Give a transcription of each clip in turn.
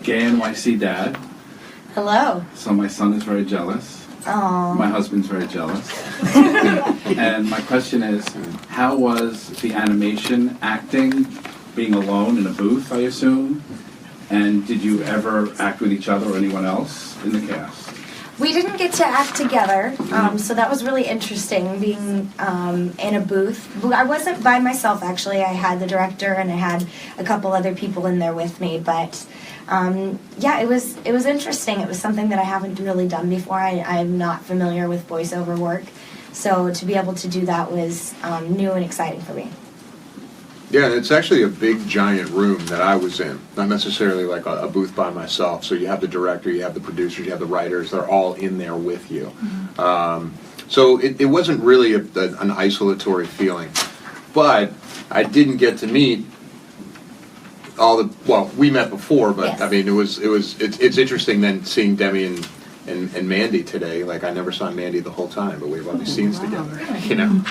gay NYC dad. Hello. So my son is very jealous. Oh. My husband's very jealous. And my question is, how was the animation acting, being alone in a booth, I assume? And did you ever act with each other or anyone else in the cast? We didn't get to act together, so that was really interesting, being in a booth. I wasn't by myself, actually. I had the director and I had a couple other people in there with me, but yeah, it was interesting. It was something that I haven't really done before. I'm not familiar with voiceover work, so to be able to do that was new and exciting for me. Yeah, it's actually a big, giant room that I was in. Not necessarily like a booth by myself. So you have the director, you have the producers, you have the writers. They're all in there with you. Mm-hmm. So it wasn't really an isolatory feeling. But I didn't get to meet all the... Well, we met before, but yes. I mean, it's interesting then seeing Demi and Mandy today. Like, I never saw Mandy the whole time, but we have all these scenes together, you know.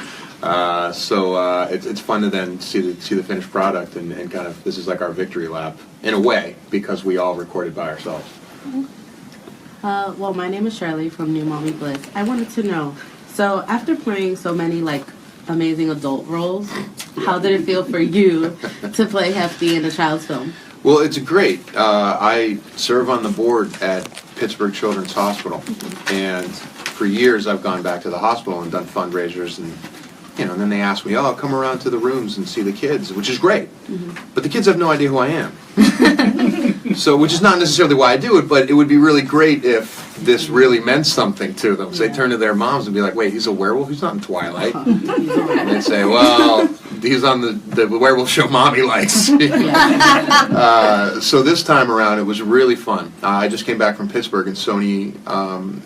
So it's fun to then see the finished product and kind of, this is like our victory lap in a way, because we all recorded by ourselves. Well, my name is Shirley from New Mommy Bliss. I wanted to know, so after playing so many like amazing adult roles, how did it feel for you to play Hefty in a child's film? Well, it's great. I serve on the board at Pittsburgh Children's Hospital, and for years I've gone back to the hospital and done fundraisers, and you know, and then they ask me, "Oh, come around to the rooms and see the kids," which is great. Mm-hmm. But the kids have no idea who I am. So, which is not necessarily why I do it, but it would be really great if this really meant something to them. So they turn to their moms and be like, "Wait, he's a werewolf? He's not in Twilight." And they say, "Well, he's on the werewolf show Mommy likes." So this time around, it was really fun. I just came back from Pittsburgh, and Sony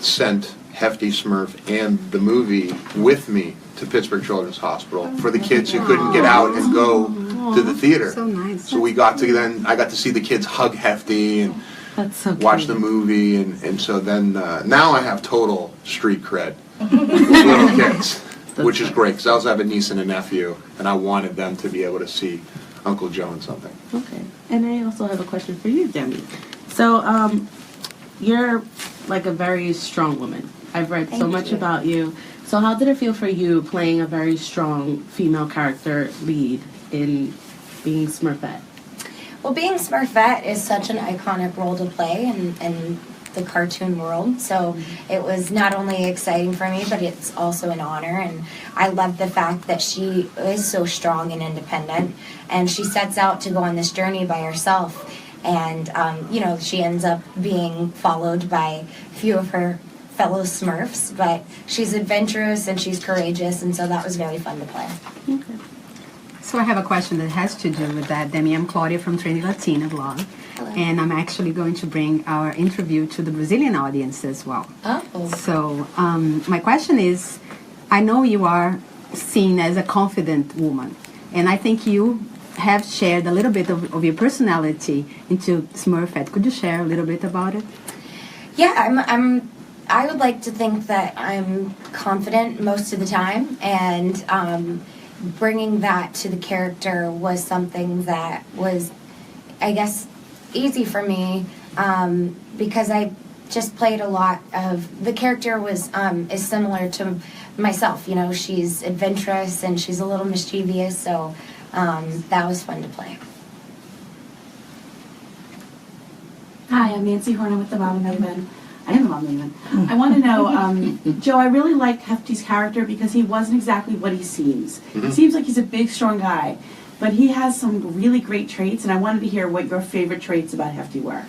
sent Hefty, Smurf, and the movie with me to Pittsburgh Children's Hospital for the kids who couldn't get out and go to the theater. So nice. So I got to see the kids hug Hefty and watch the movie, and so then now I have total street cred with little kids, which is great, because I also have a niece and a nephew, and I wanted them to be able to see Uncle Joe in something. Okay, and I also have a question for you, Demi. So you're like a very strong woman. I've read so much about you. So how did it feel for you playing a very strong female character lead in being Smurfette? Well, being Smurfette is such an iconic role to play in the cartoon world, so it was not only exciting for me, but it's also an honor, and I love the fact that she is so strong and independent, and she sets out to go on this journey by herself, and you know, she ends up being followed by a few of her fellow Smurfs, but she's adventurous and she's courageous, and so that was very fun to play. Okay. So I have a question that has to do with that, Demi. I'm Claudia from Trendy Latina blog. Hello. And I'm actually going to bring our interview to the Brazilian audience as well. Oh. So my question is, I know you are seen as a confident woman, and I think you have shared a little bit of your personality into Smurfette. Could you share a little bit about it? Yeah, I would like to think that I'm confident most of the time, and bringing that to the character was something that was, I guess, easy for me, because I just played a lot of, the character was is similar to myself. You know, she's adventurous and she's a little mischievous, so that was fun to play. Hi, I'm Nancy Horner with the Mom and Maven. I am the Mom and Maven. I want to know, Joe, I really like Hefty's character because he wasn't exactly what he seems. Mm-hmm. He seems like he's a big, strong guy, but he has some really great traits, and I wanted to hear what your favorite traits about Hefty were.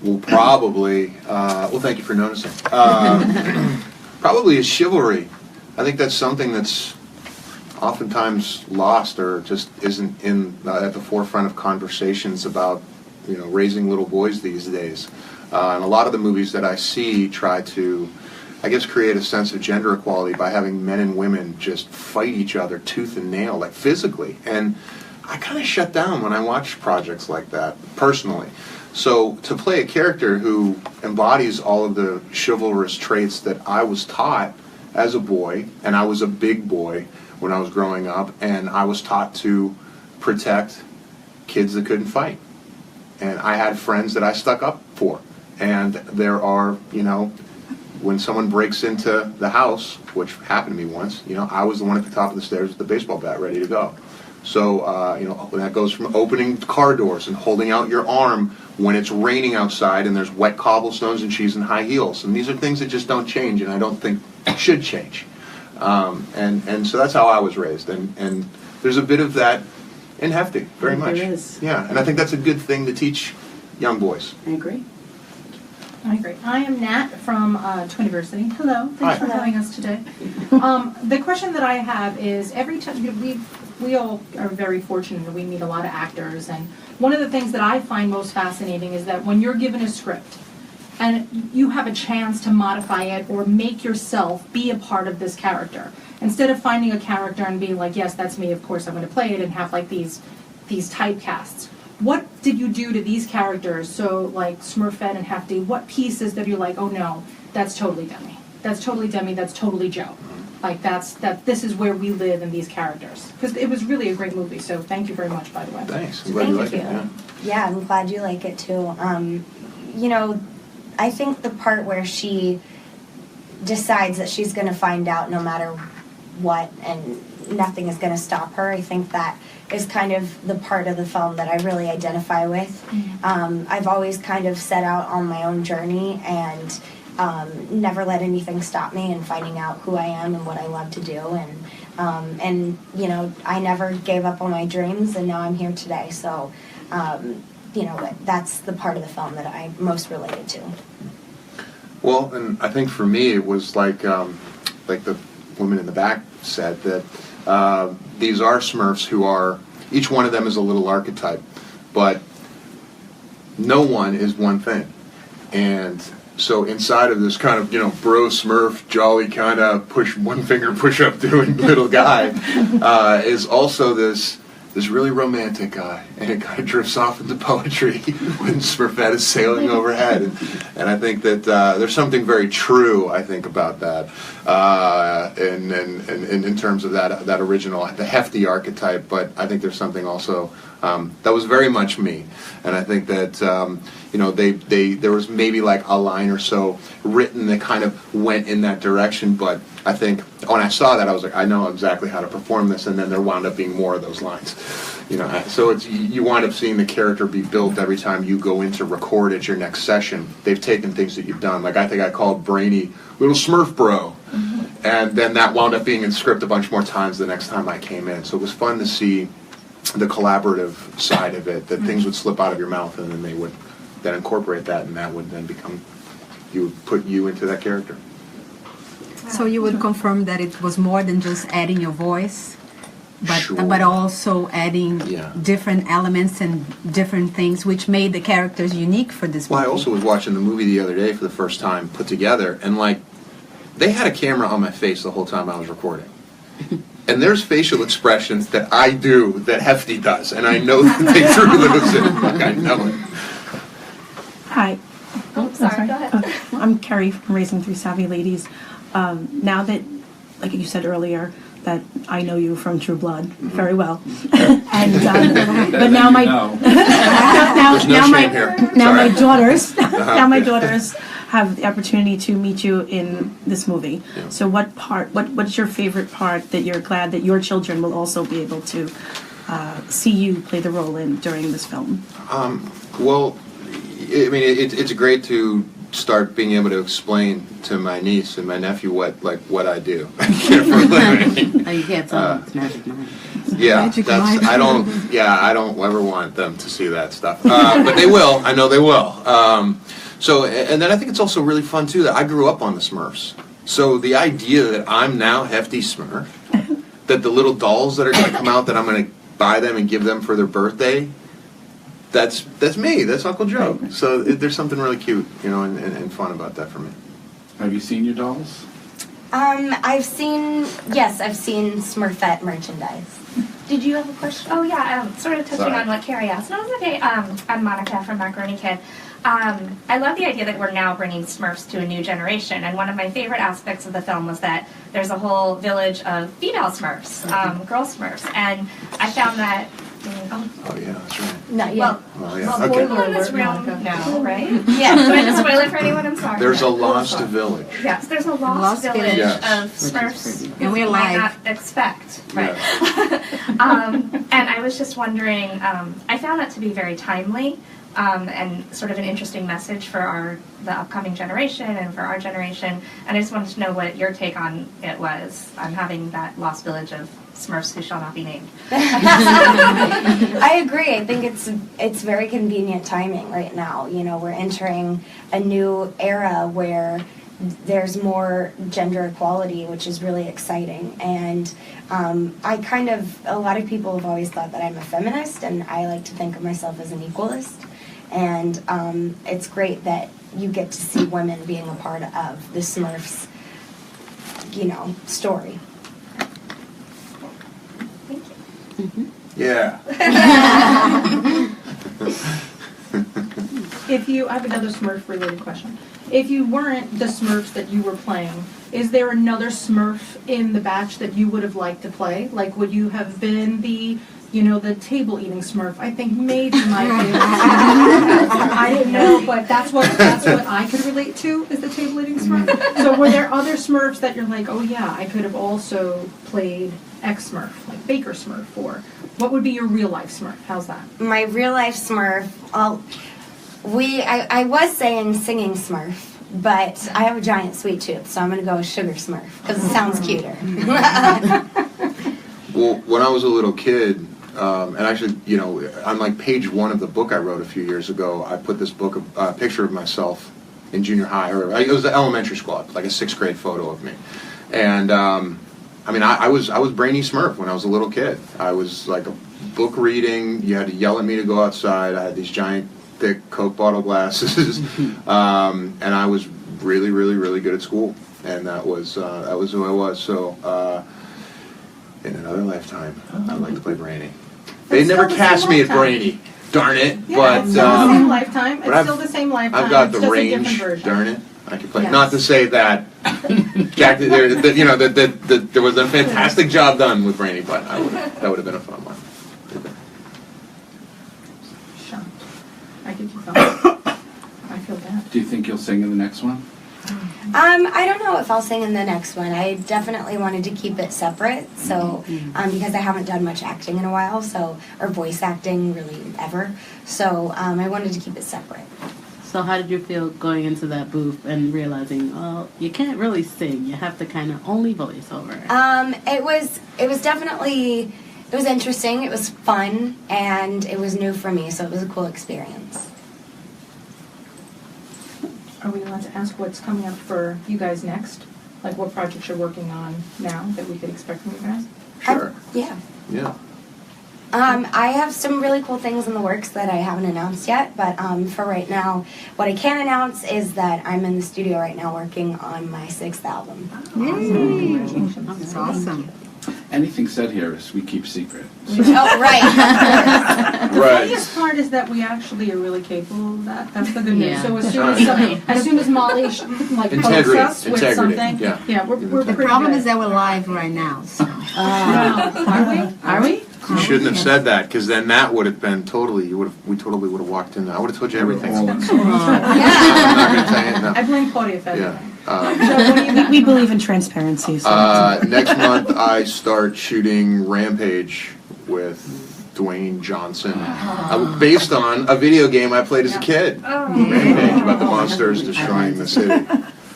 Well, probably, well, thank you for noticing. Probably his chivalry. I think that's something that's oftentimes lost or just isn't in at the forefront of conversations about, you know, raising little boys these days. And a lot of the movies that I see try to, I guess, create a sense of gender equality by having men and women just fight each other tooth and nail, like physically. And I kind of shut down when I watch projects like that, personally. So to play a character who embodies all of the chivalrous traits that I was taught as a boy, and I was a big boy when I was growing up, and I was taught to protect kids that couldn't fight. And I had friends that I stuck up for. And there are, you know, when someone breaks into the house, which happened to me once, you know, I was the one at the top of the stairs with the baseball bat ready to go. So, you know, that goes from opening car doors and holding out your arm when it's raining outside and there's wet cobblestones and she's in high heels. And these are things that just don't change, and I don't think should change. And so that's how I was raised. And there's a bit of that in Hefty, very much. There is. Yeah, and I think that's a good thing to teach young boys. I agree. I agree. I am Nat from Twiniversity. Hello, thanks Hi. for having us today. The question that I have is, every time we all are very fortunate that we meet a lot of actors, and one of the things that I find most fascinating is that when you're given a script and you have a chance to modify it or make yourself be a part of this character, instead of finding a character and being like, yes, that's me, of course I'm going to play it, and have like these typecasts. What did you do to these characters? So like Smurfette and Hefty, what pieces that you're like, oh no, that's totally Demi. That's totally Demi, that's totally Joe. Like this is where we live in these characters. Because it was really a great movie, so thank you very much, by the way. Thanks. I'm glad you like it. Yeah. Yeah, I'm glad you like it too. You know, I think the part where she decides that she's going to find out no matter what and nothing is going to stop her, I think that is kind of the part of the film that I really identify with. I've always kind of set out on my own journey and never let anything stop me in finding out who I am and what I love to do. And you know, I never gave up on my dreams, and now I'm here today. So, you know, that's the part of the film that I most related to. Well, and I think for me it was like the woman in the back said, that these are Smurfs who are, each one of them is a little archetype, but no one is one thing. And so inside of this kind of, you know, bro Smurf, jolly kind of push one finger push up doing little guy, is also this really romantic guy, and it kind of drifts off into poetry when Smurfette is sailing overhead, and I think that there's something very true, I think, about that, in terms of that original, the Hefty archetype. But I think there's something also that was very much me, and I think that you know, there was maybe like a line or so written that kind of went in that direction, but I think when I saw that, I was like, I know exactly how to perform this, and then there wound up being more of those lines, you know. So it's, you wind up seeing the character be built every time you go in to record at your next session. They've taken things that you've done, like I think I called Brainy Little Smurf Bro, and then that wound up being in script a bunch more times the next time I came in. So it was fun to see the collaborative side of it, that things would slip out of your mouth, and then they would then incorporate that, and that would then become, you would put you into that character. So you would confirm that it was more than just adding your voice, but Sure. but also adding Yeah. different elements and different things, which made the characters unique for this Well, movie. I also was watching the movie the other day for the first time put together, and like, they had a camera on my face the whole time I was recording. And there's facial expressions that I do that Hefty does, and I know that they threw those in. Like, I know it. Hi. Oh, sorry, go ahead. I'm Carrie from Raising Three Savvy Ladies. Now that, like you said earlier, that I know you from True Blood very well, and but now my No. There's no shame here. my Sorry. daughters now my daughters have the opportunity to meet you in this movie. Yeah. So what's your favorite part that you're glad that your children will also be able to see you play the role in during this film? Well, I mean, it's great to start being able to explain to my niece and my nephew what I do for a living. Oh, you can't tell it's Magic Mind. Yeah, Magic that's mind. I don't ever want them to see that stuff, but they will. I know they will. So, and then I think it's also really fun too that I grew up on the Smurfs. So the idea that I'm now Hefty Smurf, that the little dolls that are going to come out that I'm going to buy them and give them for their birthday, that's me. That's Uncle Joe. So there's something really cute, you know, and fun about that for me. Have you seen your dolls? I've seen Smurfette merchandise. Did you have a question? Oh yeah, sort of touching Sorry. on what Carrie asked. No, it's okay. I'm Monica from Macaroni Kid. I love the idea that we're now bringing Smurfs to a new generation, and one of my favorite aspects of the film was that there's a whole village of female Smurfs, girl Smurfs, and I found that Oh, yeah, that's right. Not yet. Oh, yeah. well, Okay. spoiler We're in this alert, realm Monica. now, right? Yeah. Do I have to spoil it for anyone? I'm sorry. There's a Lost Village. Yes, there's a lost, Lost village Village. Yes. of Smurfs And who we're you might live. not expect. Right. Yes. And I was just wondering, I found that to be very timely and sort of an interesting message for the upcoming generation and for our generation. And I just wanted to know what your take on it was. I'm having that lost village of Smurfs who shall not be named. I agree. I think it's very convenient timing right now. You know, we're entering a new era where there's more gender equality, which is really exciting. And a lot of people have always thought that I'm a feminist, and I like to think of myself as an equalist. And it's great that you get to see women being a part of the Smurfs, story. Thank you. Yeah. I have another Smurf related question. If you weren't the Smurfs that you were playing, is there another Smurf in the batch that you would have liked to play? Like, would you have been the table eating Smurf? I think maybe my favorite. I didn't know, but that's what I could relate to is the table eating Smurf. So were there other Smurfs that you're like, oh yeah, I could have also played X Smurf, like Baker Smurf, or what would be your real life Smurf? How's that? My real life Smurf, I was saying singing Smurf, but I have a giant sweet tooth, so I'm going to go with Sugar Smurf because it sounds cuter. Well, when I was a little kid, and actually, on like page 1 of the book I wrote a few years ago, I put this picture of myself in junior high, or it was the elementary school, like a 6th grade photo of me. And I was Brainy Smurf when I was a little kid. I was like a book reading. You had to yell at me to go outside. I had these giant, thick Coke bottle glasses, and I was really, really, really good at school. And that was who I was. So, in another lifetime, I'd like to play Brainy. They It's never still the cast same me as lifetime. Brainy. Darn it! Yeah, But it's still the same lifetime. It's but still the same lifetime. I've got it's the just a range. different version. Darn it! I could play. Yes. Not to say that Jack, there was a fantastic job done with Brainy, but that would have been a fun one. Sure. I get your thoughts. I feel bad. Do you think you'll sing in the next one? I don't know if I'll sing in the next one. I definitely wanted to keep it separate, so because I haven't done much acting in a while, or voice acting really ever. So I wanted to keep it separate. So how did you feel going into that booth and realizing, you can't really sing, you have to kind of only voice over? It was definitely, it was interesting, it was fun, and it was new for me, so it was a cool experience. Are we allowed to ask what's coming up for you guys next? Like what projects you're working on now that we could expect from you guys? Sure. Yeah. Yeah. I have some really cool things in the works that I haven't announced yet, but for right now, what I can announce is that I'm in the studio right now working on my 6th album. Yay! That's awesome. Anything said here is we keep secret. Oh, right. The Right. funniest part is that we actually are really capable of that. That's the good news. Yeah. So as soon as Molly posts Integrity. us with Integrity. something, Yeah. we're The pretty problem good. is that we're live right now. So. Are we? Are we? You shouldn't have said that, because then that would have been we totally would have walked in. I would have told you everything. All I'm in. not going to tell you. No. I blame Claudia for Yeah. everything. So what do you got? We believe in transparency. So Next month, I start shooting Rampage with Dwayne Johnson, based on a video game I played as a kid. Rampage, about the monsters destroying the city.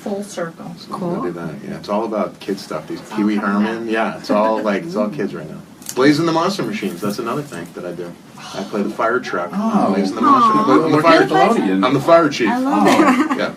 Full circle. So I'm gonna do that. Yeah, it's all about kid stuff. These Pee Wee Herman. Yeah, it's all kids right now. Blazing the Monster Machines. That's another thing that I do. I play the fire truck. Oh. Blazing the Monster. I'm the fire. Nickelodeon. I'm the fire chief. I love it. Yeah.